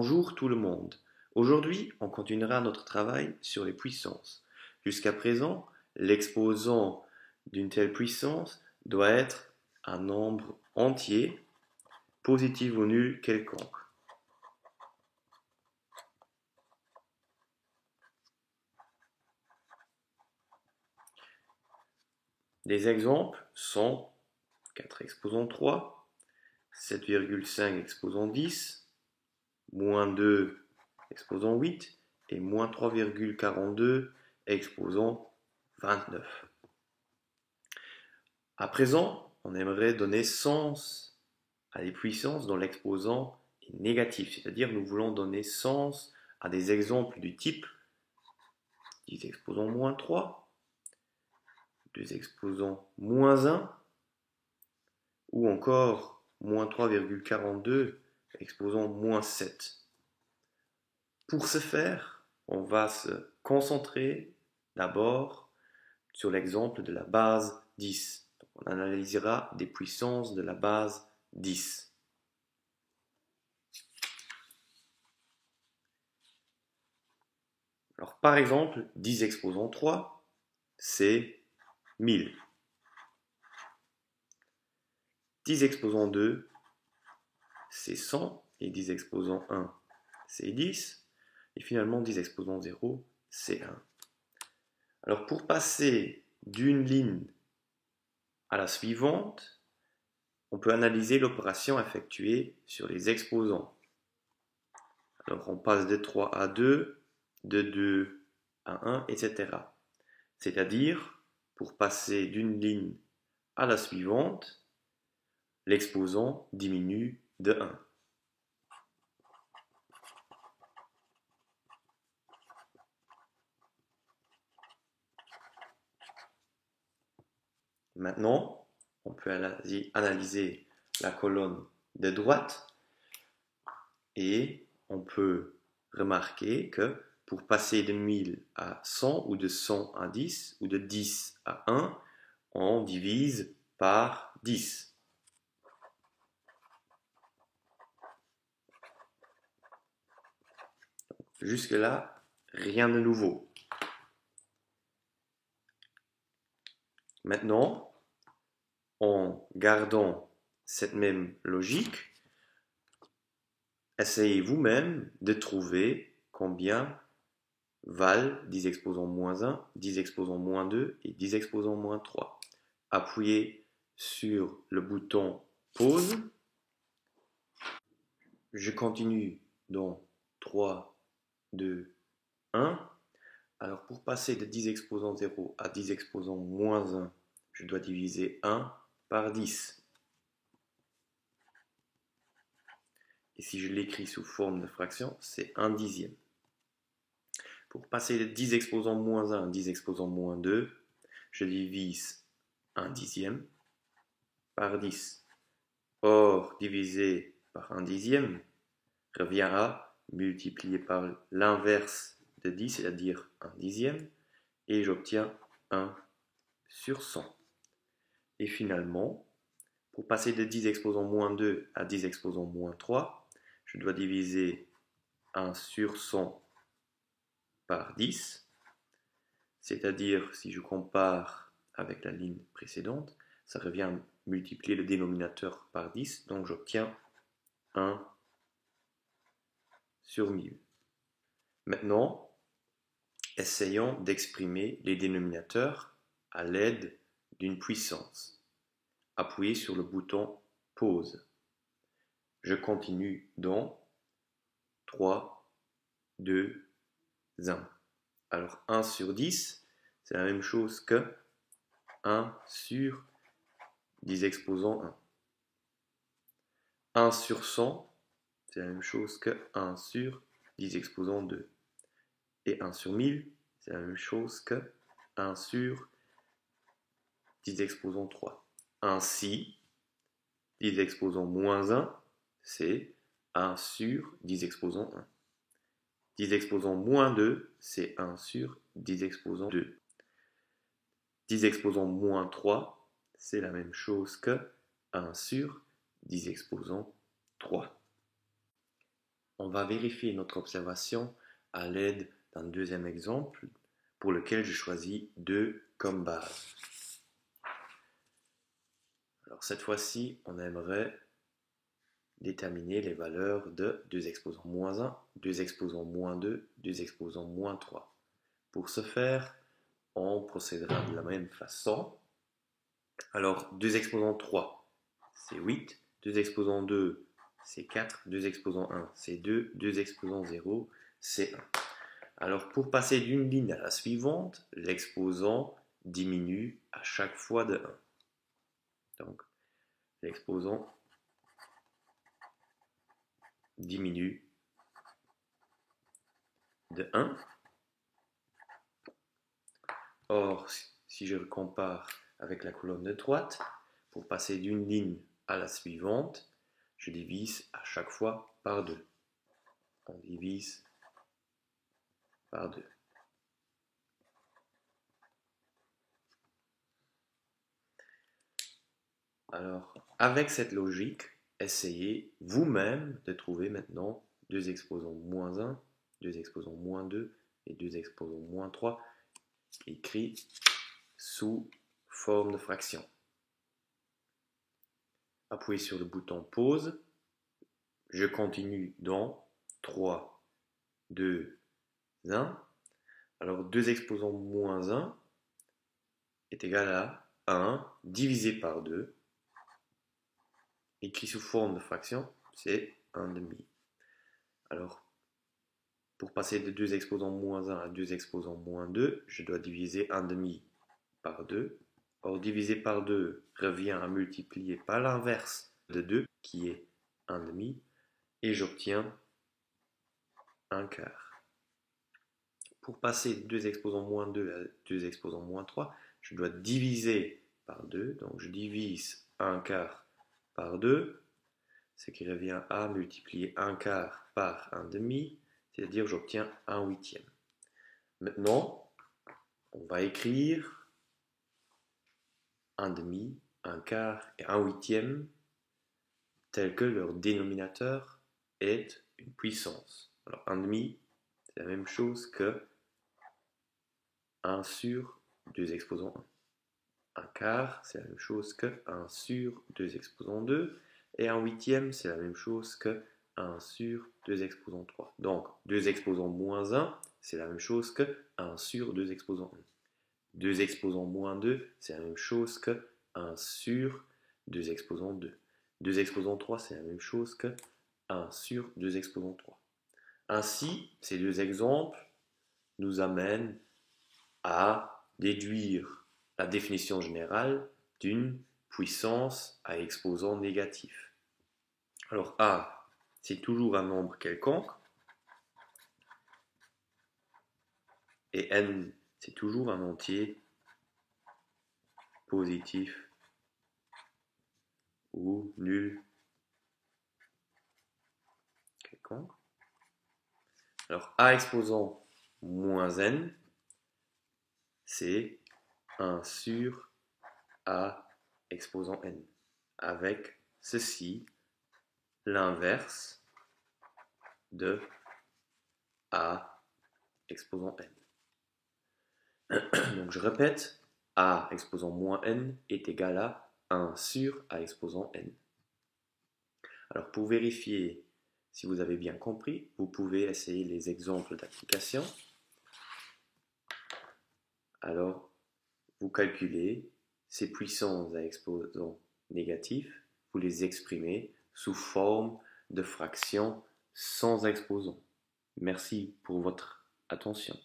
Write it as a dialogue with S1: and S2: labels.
S1: Bonjour tout le monde. Aujourd'hui, on continuera notre travail sur les puissances. Jusqu'à présent, l'exposant d'une telle puissance doit être un nombre entier, positif ou nul quelconque. Les exemples sont 4 exposant 3, 7,5 exposant 10, moins 2 exposant 8 et moins 3,42 exposant 29. À présent, on aimerait donner sens à des puissances dont l'exposant est négatif, c'est-à-dire nous voulons donner sens à des exemples du type 10 exposant moins 3, 2 exposant moins 1, ou encore moins 3,42 exposant moins 7. Pour ce faire, on va se concentrer d'abord sur l'exemple de la base 10. Donc, on analysera des puissances de la base 10. Alors, par exemple, 10 exposant 3, c'est 1000. 10 exposant 2, c'est 100. Et 10 exposant 1, c'est 10. Et finalement, 10 exposant 0, c'est 1. Alors, pour passer d'une ligne à la suivante, on peut analyser l'opération effectuée sur les exposants. Alors, on passe de 3 à 2, de 2 à 1, etc. C'est-à-dire, pour passer d'une ligne à la suivante, l'exposant diminue de 1. Maintenant, on peut analyser la colonne de droite et on peut remarquer que pour passer de 1000 à 100 ou de 100 à 10 ou de 10 à 1, on divise par 10. Jusque-là, rien de nouveau. Maintenant, en gardant cette même logique, essayez vous-même de trouver combien valent 10 exposant moins 1, 10 exposant moins 2 et 10 exposant moins 3. Appuyez sur le bouton pause. Je continue dans 3, 2, 1. Alors pour passer de 10 exposant 0 à 10 exposant moins 1, je dois diviser 1 par 10. Et si je l'écris sous forme de fraction, c'est 1 dixième. Pour passer de 10 exposant moins 1 à 10 exposant moins 2, je divise 1 dixième par 10. Or, divisé par 1 dixième revient à multiplier par l'inverse de 10, c'est-à-dire 1 dixième, et j'obtiens 1 sur 100. Et finalement, pour passer de 10 exposant moins 2 à 10 exposant moins 3, je dois diviser 1 sur 100 par 10, c'est-à-dire, si je compare avec la ligne précédente, ça revient à multiplier le dénominateur par 10, donc j'obtiens 1 sur 1000. Maintenant, essayons d'exprimer les dénominateurs à l'aide d'une puissance. Appuyez sur le bouton pause. Je continue dans 3, 2, 1. Alors 1 sur 10, c'est la même chose que 1 sur 10 exposant 1. 1 sur 100, c'est la même chose que 1 sur 10 exposant 2. Et 1 sur 1000, c'est la même chose que 1 sur 10 exposant 3. Ainsi, 10 exposant moins 1, c'est 1 sur 10 exposant 1. 10 exposant moins 2, c'est 1 sur 10 exposant 2. 10 exposant moins 3, c'est la même chose que 1 sur 10 exposant 3. On va vérifier notre observation à l'aide d'un deuxième exemple pour lequel je choisis 2 comme base. Alors cette fois-ci, on aimerait déterminer les valeurs de 2 exposants moins 1, 2 exposants moins 2, 2 exposants moins 3. Pour ce faire, on procédera de la même façon. Alors 2 exposants 3, c'est 8, 2 exposants 2, c'est 4, 2 exposants 1, c'est 2, 2 exposants 0, c'est 1. Alors pour passer d'une ligne à la suivante, l'exposant diminue à chaque fois de 1. Donc l'exposant diminue de 1. Or, si je le compare avec la colonne de droite, pour passer d'une ligne à la suivante, je divise à chaque fois par 2. On divise par 2. Alors, avec cette logique, essayez vous-même de trouver maintenant 2 exposants moins 1, 2 exposants moins 2 et 2 exposants moins 3 écrits sous forme de fraction. Appuyez sur le bouton pause. Je continue dans 3, 2, 1. Alors 2 exposants moins 1 est égal à 1 divisé par 2. Écrit sous forme de fraction, c'est 1 demi. Alors, pour passer de 2 exposants moins 1 à 2 exposants moins 2, je dois diviser 1 demi par 2. Or, diviser par 2 revient à multiplier par l'inverse de 2, qui est 1 demi, et j'obtiens 1 quart. Pour passer de 2 exposants moins 2 à 2 exposants moins 3, je dois diviser par 2, donc je divise 1 quart par 2, ce qui revient à multiplier 1 quart par 1 demi, c'est-à-dire j'obtiens 1 huitième. Maintenant, on va écrire 1 demi, 1 quart et 1 huitième tel que leur dénominateur est une puissance. Alors 1 demi, c'est la même chose que 1 sur 2 exposants 1. 1 quart, c'est la même chose que 1 sur 2 exposants 2. Et 1 huitième, c'est la même chose que 1 sur 2 exposants 3. Donc 2 exposants moins 1, c'est la même chose que 1 sur 2 exposants 1. 2 exposants moins 2, c'est la même chose que 1 sur 2 exposants 2. 2 exposants 3, c'est la même chose que 1 sur 2 exposants 3. Ainsi, ces deux exemples nous amènent à déduire la définition générale d'une puissance à exposant négatif. Alors A, c'est toujours un nombre quelconque, et N, c'est toujours un entier positif ou nul quelconque. Alors A exposant moins N, c'est 1 sur A exposant N, avec ceci, l'inverse de A exposant N. Donc je répète, A exposant moins N est égal à 1 sur A exposant N. Alors pour vérifier si vous avez bien compris, vous pouvez essayer les exemples d'application. Alors, vous calculez ces puissances à exposant négatif, vous les exprimez sous forme de fractions sans exposant. Merci pour votre attention.